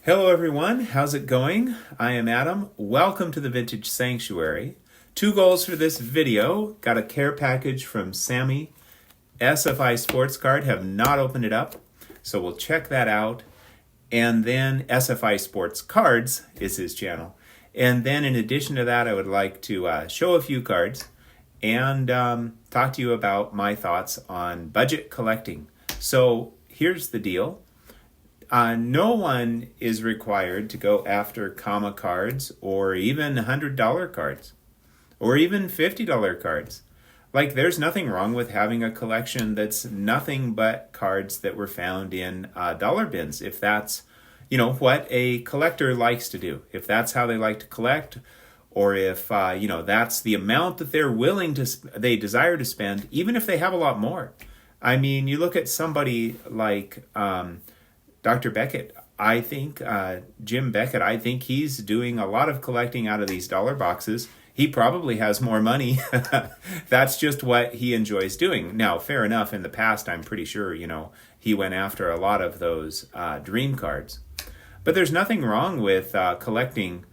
Hello everyone, how's it going? I am Adam. Welcome to the Vintage Sanctuary. Two goals for this video. Got a care package from Sammy. SFI Sports Card, have not opened it up, so we'll check that out. And then SFI Sports Cards is his channel. And then in addition to that, I would like to show a few cards and talk to you about my thoughts on budget collecting. So here's the deal. No one is required to go after comma cards or even $100 cards or even $50 cards. Like, there's nothing wrong with having a collection that's nothing but cards that were found in dollar bins, if that's, what a collector likes to do. If that's how they like to collect, or if, that's the amount that they're they desire to spend, even if they have a lot more. I mean, you look at somebody like Dr. Beckett. I think Jim Beckett, I think he's doing a lot of collecting out of these dollar boxes. He probably has more money. That's just what he enjoys doing. Now, fair enough, in the past, I'm pretty sure, he went after a lot of those dream cards. But there's nothing wrong with collecting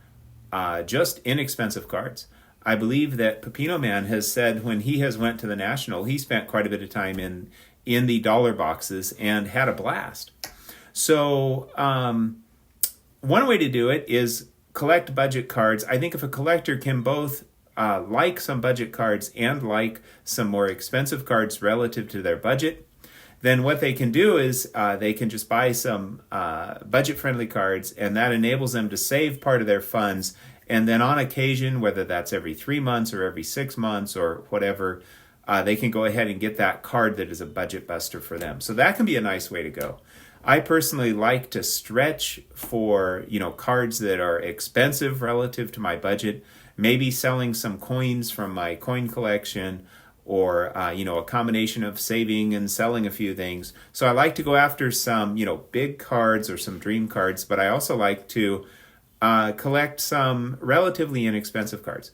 just inexpensive cards. I believe that Pepino Man has said when he has went to the National, he spent quite a bit of time in the dollar boxes and had a blast. So one way to do it is collect budget cards. I think if a collector can both like some budget cards and like some more expensive cards relative to their budget, then what they can do is they can just buy some budget-friendly cards, and that enables them to save part of their funds. And then on occasion, whether that's every 3 months or every 6 months or whatever, they can go ahead and get that card that is a budget buster for them. So that can be a nice way to go. I personally like to stretch for, cards that are expensive relative to my budget, maybe selling some coins from my coin collection, or, a combination of saving and selling a few things. So I like to go after some, big cards or some dream cards, but I also like to collect some relatively inexpensive cards,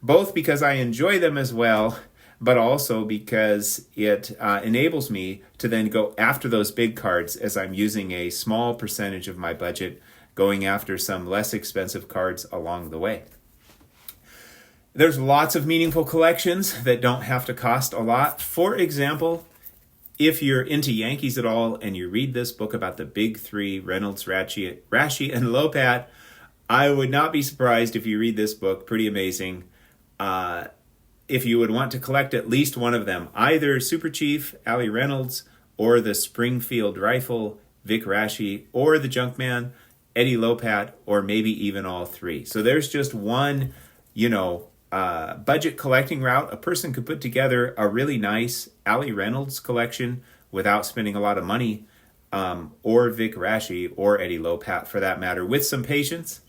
both because I enjoy them as well, but also because it enables me to then go after those big cards as I'm using a small percentage of my budget going after some less expensive cards along the way. There's lots of meaningful collections that don't have to cost a lot. For example, if you're into Yankees at all and you read this book about the big three, Reynolds, Rashi, and Lopat, I would not be surprised if you read this book. Pretty amazing. If you would want to collect at least one of them, either Super Chief, Allie Reynolds, or the Springfield Rifle, Vic Rashi, or the Junkman, Eddie Lopat, or maybe even all three. So there's just one, budget collecting route. A person could put together a really nice Allie Reynolds collection without spending a lot of money, or Vic Rashi, or Eddie Lopat for that matter, with some patience.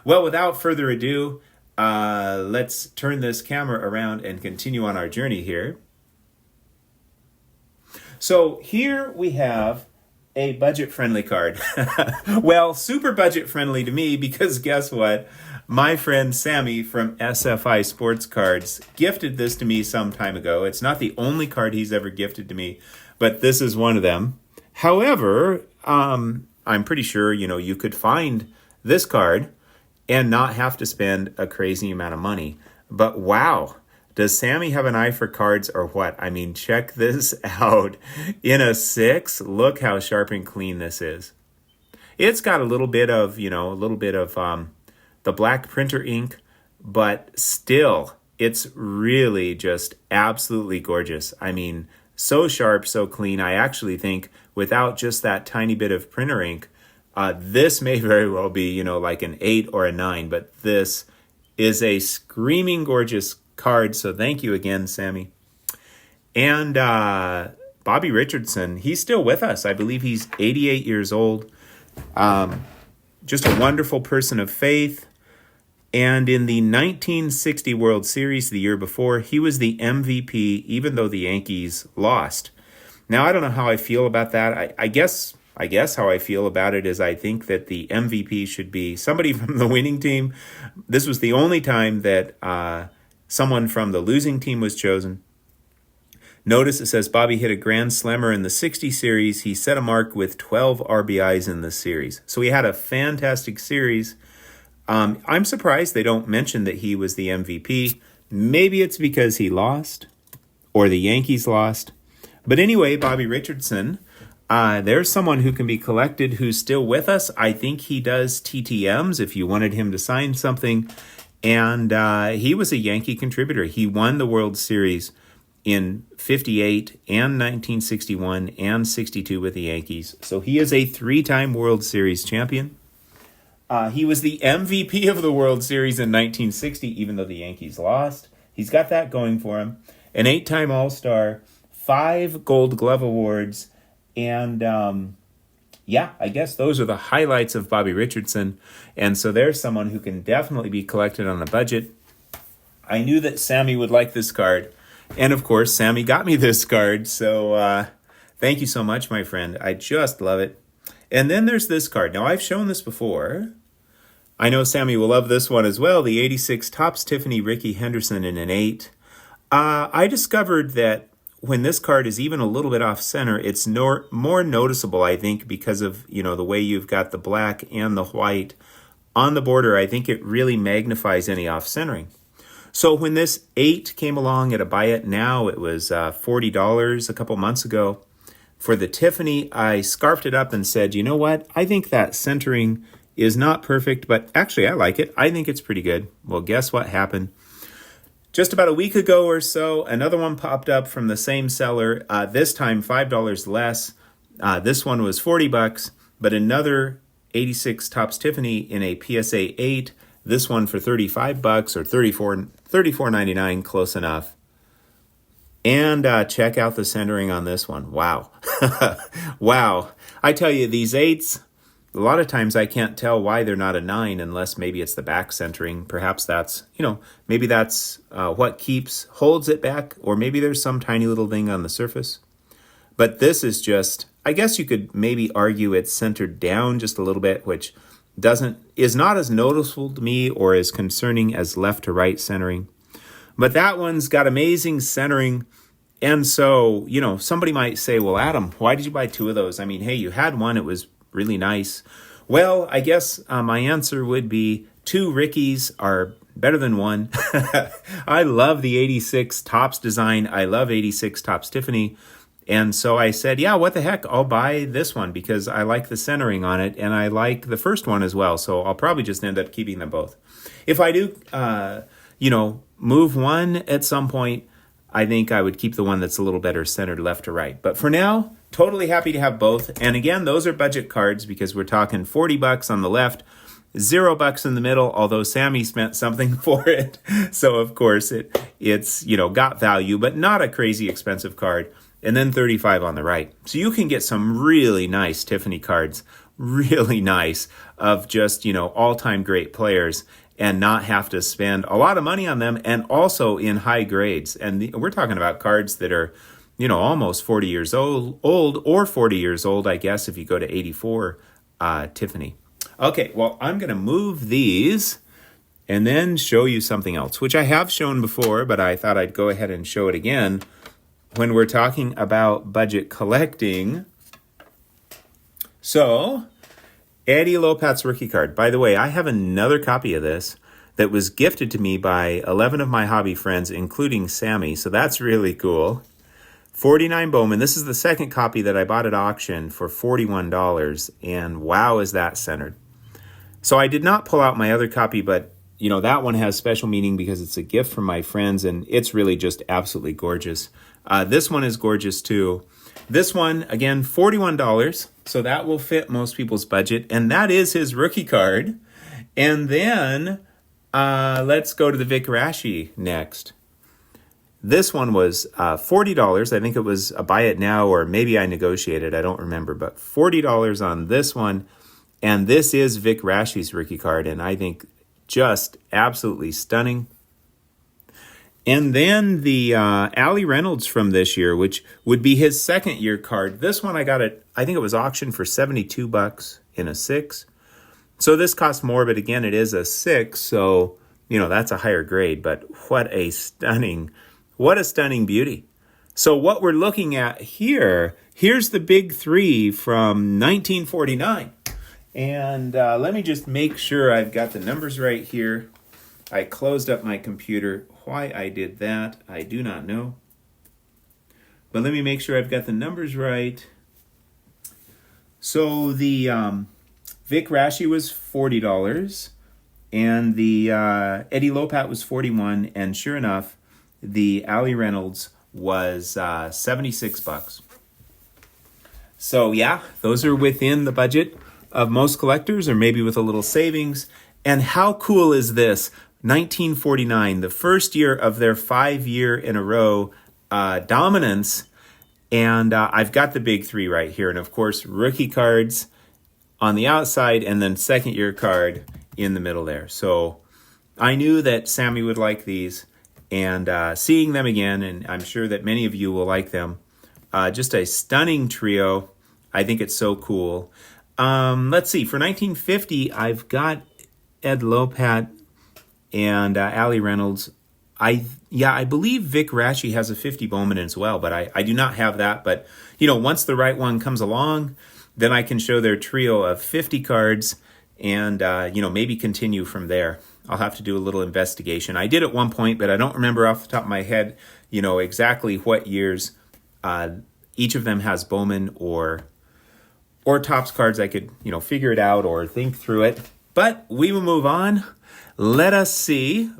Well, without further ado, let's turn this camera around and continue on our journey here. So here we have a budget-friendly card. Well, super budget-friendly to me, because guess what? My friend Sammy from SFI Sports Cards gifted this to me some time ago. It's not the only card he's ever gifted to me, but this is one of them. However, I'm pretty sure, you could find this card and not have to spend a crazy amount of money. But wow, does Sammy have an eye for cards or what? I mean, check this out. In a 6, look how sharp and clean this is. It's got a little bit of, the black printer ink, but still, it's really just absolutely gorgeous. I mean, so sharp, so clean. I actually think without just that tiny bit of printer ink, this may very well be, like an 8 or a 9, but this is a screaming gorgeous card. So thank you again, Sammy. And Bobby Richardson, he's still with us. I believe he's 88 years old. Just a wonderful person of faith. And in the 1960 World Series, the year before, he was the MVP, even though the Yankees lost. Now, I don't know how I feel about that. I guess how I feel about it is I think that the MVP should be somebody from the winning team. This was the only time that someone from the losing team was chosen. Notice it says Bobby hit a grand slammer in the 60 series. He set a mark with 12 RBIs in the series. So he had a fantastic series. I'm surprised they don't mention that he was the MVP. Maybe it's because he lost or the Yankees lost. But anyway, Bobby Richardson, there's someone who can be collected who's still with us. I think he does TTMs if you wanted him to sign something. And he was a Yankee contributor. He won the World Series in 58 and 1961 and 62 with the Yankees. So he is a 3-time World Series champion. He was the MVP of the World Series in 1960, even though the Yankees lost. He's got that going for him. An 8-time All-Star, 5 Gold Glove Awards, and I guess those are the highlights of Bobby Richardson. And so there's someone who can definitely be collected on a budget. I knew that Sammy would like this card. And of course, Sammy got me this card. So thank you so much, my friend. I just love it. And then there's this card. Now, I've shown this before. I know Sammy will love this one as well. The 86 Topps Tiffany Ricky Henderson in an 8. I discovered that when this card is even a little bit off center, it's more noticeable, I think, because of, the way you've got the black and the white on the border. I think it really magnifies any off centering. So when this 8 came along at a buy it now, it was $40 a couple months ago. For the Tiffany, I scarfed it up and said, you know what? I think that centering is not perfect, but actually I like it. I think it's pretty good. Well, guess what happened? Just about a week ago or so, another one popped up from the same seller, this time $5 less. This one was $40, but another 86 Topps Tiffany in a PSA 8. This one for $35 or $34.99, close enough. And check out the centering on this one. Wow. Wow. I tell you, these 8s, a lot of times I can't tell why they're not a 9 unless maybe it's the back centering. Perhaps that's, maybe that's what holds it back, or maybe there's some tiny little thing on the surface. But this is just, I guess you could maybe argue it's centered down just a little bit, which is not as noticeable to me or as concerning as left to right centering. But that one's got amazing centering. And so, somebody might say, well, Adam, why did you buy 2 of those? I mean, hey, you had one. It was really nice. Well, I guess my answer would be 2 Rickies are better than 1. I love the 86 Topps design. I love 86 Topps Tiffany. And so I said, yeah, what the heck? I'll buy this one because I like the centering on it and I like the first one as well. So I'll probably just end up keeping them both. If I do, move one at some point, I think I would keep the one that's a little better centered left to right. But for now, totally happy to have both. And again, those are budget cards because we're talking $40 on the left, $0 in the middle, although Sammy spent something for it. So of course it's got value, but not a crazy expensive card. And then $35 on the right. So you can get some really nice Tiffany cards, really nice, of just, all-time great players and not have to spend a lot of money on them, and also in high grades. And we're talking about cards that are, almost 40 years old or 40 years old, I guess, if you go to 84 Tiffany. Okay, well, I'm going to move these and then show you something else, which I have shown before, but I thought I'd go ahead and show it again. When we're talking about budget collecting. So, Eddie Lopat's rookie card. By the way, I have another copy of this that was gifted to me by 11 of my hobby friends, including Sammy. So that's really cool. 49 Bowman. This is the second copy that I bought at auction for $41. And wow, is that centered. So I did not pull out my other copy, but that one has special meaning because it's a gift from my friends and it's really just absolutely gorgeous. This one is gorgeous too. This one, again, $41. So that will fit most people's budget. And that is his rookie card. And then let's go to the Vic Raschi next. This one was $40. I think it was a buy it now, or maybe I negotiated. I don't remember. But $40 on this one. And this is Vic Raschi's rookie card. And I think just absolutely stunning. And then the Allie Reynolds from this year, which would be his second year card. This one I got it, I think it was auctioned for $72 in a 6. So this costs more, but again, it is a 6. So, that's a higher grade. But what a stunning beauty. So what we're looking at here, here's the big three from 1949. And let me just make sure I've got the numbers right here. I closed up my computer. Why I did that, I do not know. But let me make sure I've got the numbers right. So the Vic Raschi was $40, and the Eddie Lopat was $41, and sure enough, the Allie Reynolds was $76. So yeah, those are within the budget of most collectors, or maybe with a little savings. And how cool is this? 1949, the first year of their 5-year in a row dominance. And I've got the big three right here. And of course, rookie cards on the outside, and then second year card in the middle there. So I knew that Sammy would like these, and seeing them again, and I'm sure that many of you will like them. Just a stunning trio. I think it's so cool. Let's see, for 1950, I've got Ed Lopat and Allie Reynolds. I believe Vic Raschi has a 50 Bowman as well, but I do not have that. But, once the right one comes along, then I can show their trio of 50 cards and, maybe continue from there. I'll have to do a little investigation. I did at one point, but I don't remember off the top of my head, exactly what years each of them has Bowman or Topps cards. I could, figure it out or think through it. But we will move on. Let us see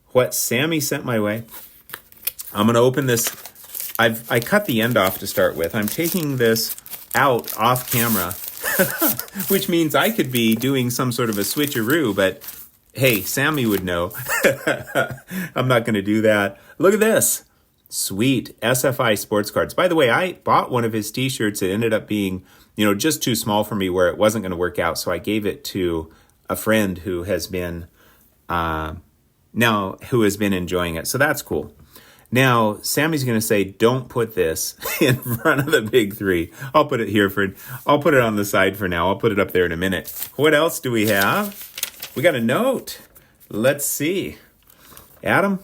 what Sammy sent my way. I'm going to open this. I cut the end off to start with. I'm taking this out off camera, which means I could be doing some sort of a switcheroo, but hey, Sammy would know. I'm not going to do that. Look at this. Sweet SFI sports cards. By the way, I bought one of his t-shirts. It ended up being, just too small for me where it wasn't going to work out. So I gave it to a friend who has been enjoying it. So that's cool. Now, Sammy's going to say, don't put this in front of the big three. I'll put it on the side for now. I'll put it up there in a minute. What else do we have? We got a note. Let's see. Adam,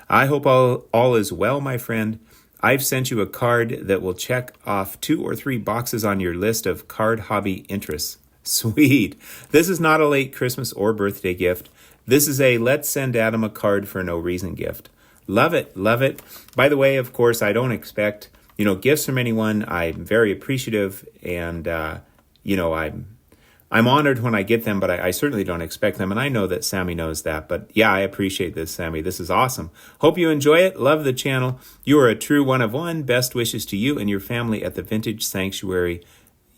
I hope all is well, my friend. I've sent you a card that will check off 2 or 3 boxes on your list of card hobby interests. Sweet. This is not a late Christmas or birthday gift. This is a let's send Adam a card for no reason gift. Love it. Love it. By the way, of course, I don't expect, gifts from anyone. I'm very appreciative, and, I'm honored when I get them, but I certainly don't expect them, and I know that Sammy knows that. But yeah, I appreciate this, Sammy. This is awesome. Hope you enjoy it. Love the channel. You are a true one of one. Best wishes to you and your family at the Vintage Sanctuary.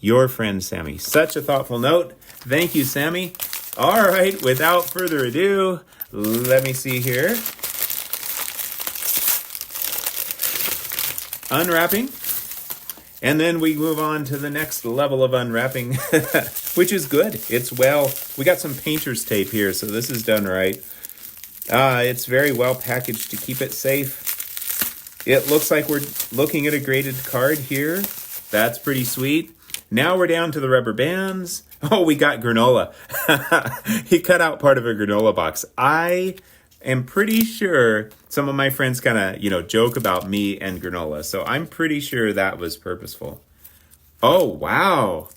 Your friend, Sammy. Such a thoughtful note. Thank you, Sammy. All right, without further ado, let me see here. Unwrapping. And then we move on to the next level of unwrapping, which is good. We got some painter's tape here, so this is done right. It's very well packaged to keep it safe. It looks like we're looking at a graded card here. That's pretty sweet. Now we're down to the rubber bands. Oh, we got granola. He cut out part of a granola box. I am pretty sure some of my friends kind of, joke about me and granola. So I'm pretty sure that was purposeful. Oh, wow.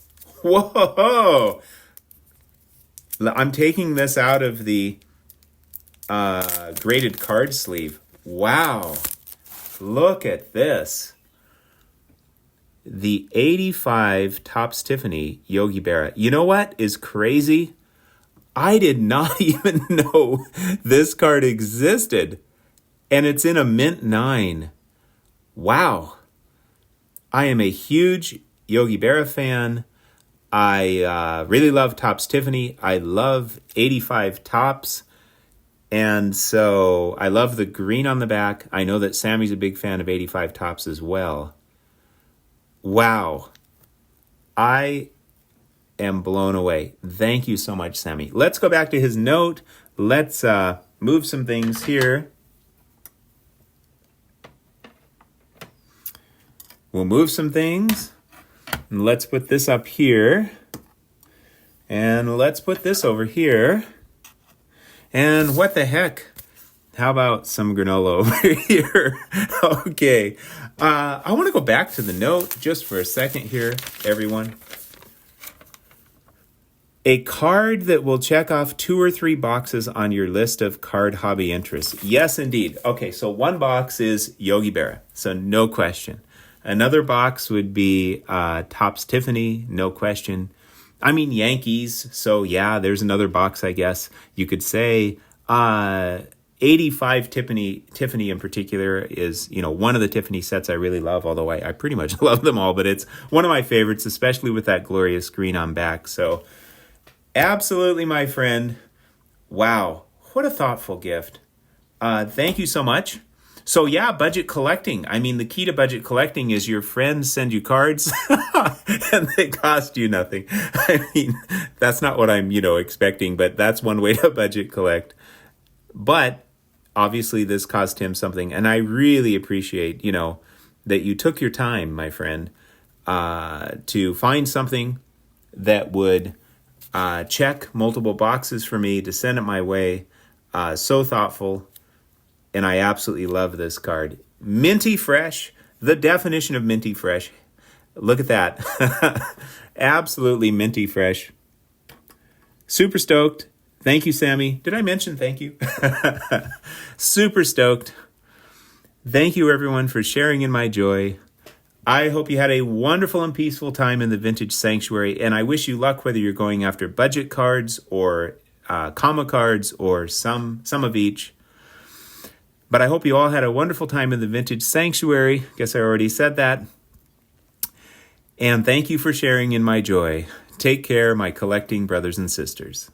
Whoa. I'm taking this out of the graded card sleeve. Wow. Look at this. The 85 Topps Tiffany Yogi Berra. You know what is crazy? I did not even know this card existed. And it's in a mint 9. Wow. I am a huge Yogi Berra fan. I really love Topps Tiffany. I love 85 Topps. And so I love the green on the back. I know that Sammy's a big fan of 85 Topps as well. Wow. I am blown away. Thank you so much, Sammy. Let's go back to his note. Let's move some things here. We'll move some things. And let's put this up here. And let's put this over here. And what the heck? How about some granola over here? Okay. I want to go back to the note just for a second here, everyone. A card that will check off 2 or 3 boxes on your list of card hobby interests. Yes, indeed. Okay, so one box is Yogi Berra, so no question. Another box would be Topps Tiffany, no question. I mean Yankees, so yeah, there's another box, I guess. You could say 85 Tiffany in particular is, one of the Tiffany sets I really love, although I pretty much love them all, but it's one of my favorites, especially with that glorious green on back. So absolutely, my friend. Wow, what a thoughtful gift. Thank you so much. So yeah, budget collecting. I mean, the key to budget collecting is your friends send you cards and they cost you nothing. I mean, that's not what I'm, expecting, but that's one way to budget collect. But obviously this cost him something. And I really appreciate, that you took your time, my friend, to find something that would check multiple boxes for me, to send it my way. So thoughtful. And I absolutely love this card. Minty fresh, the definition of minty fresh. Look at that. Absolutely minty fresh. Super stoked. Thank you, Sammy. Did I mention thank you? Super stoked. Thank you, everyone, for sharing in my joy. I hope you had a wonderful and peaceful time in the Vintage Sanctuary, and I wish you luck whether you're going after budget cards or comma cards or some of each. But I hope you all had a wonderful time in the Vintage Sanctuary. Guess I already said that. And thank you for sharing in my joy. Take care, my collecting brothers and sisters.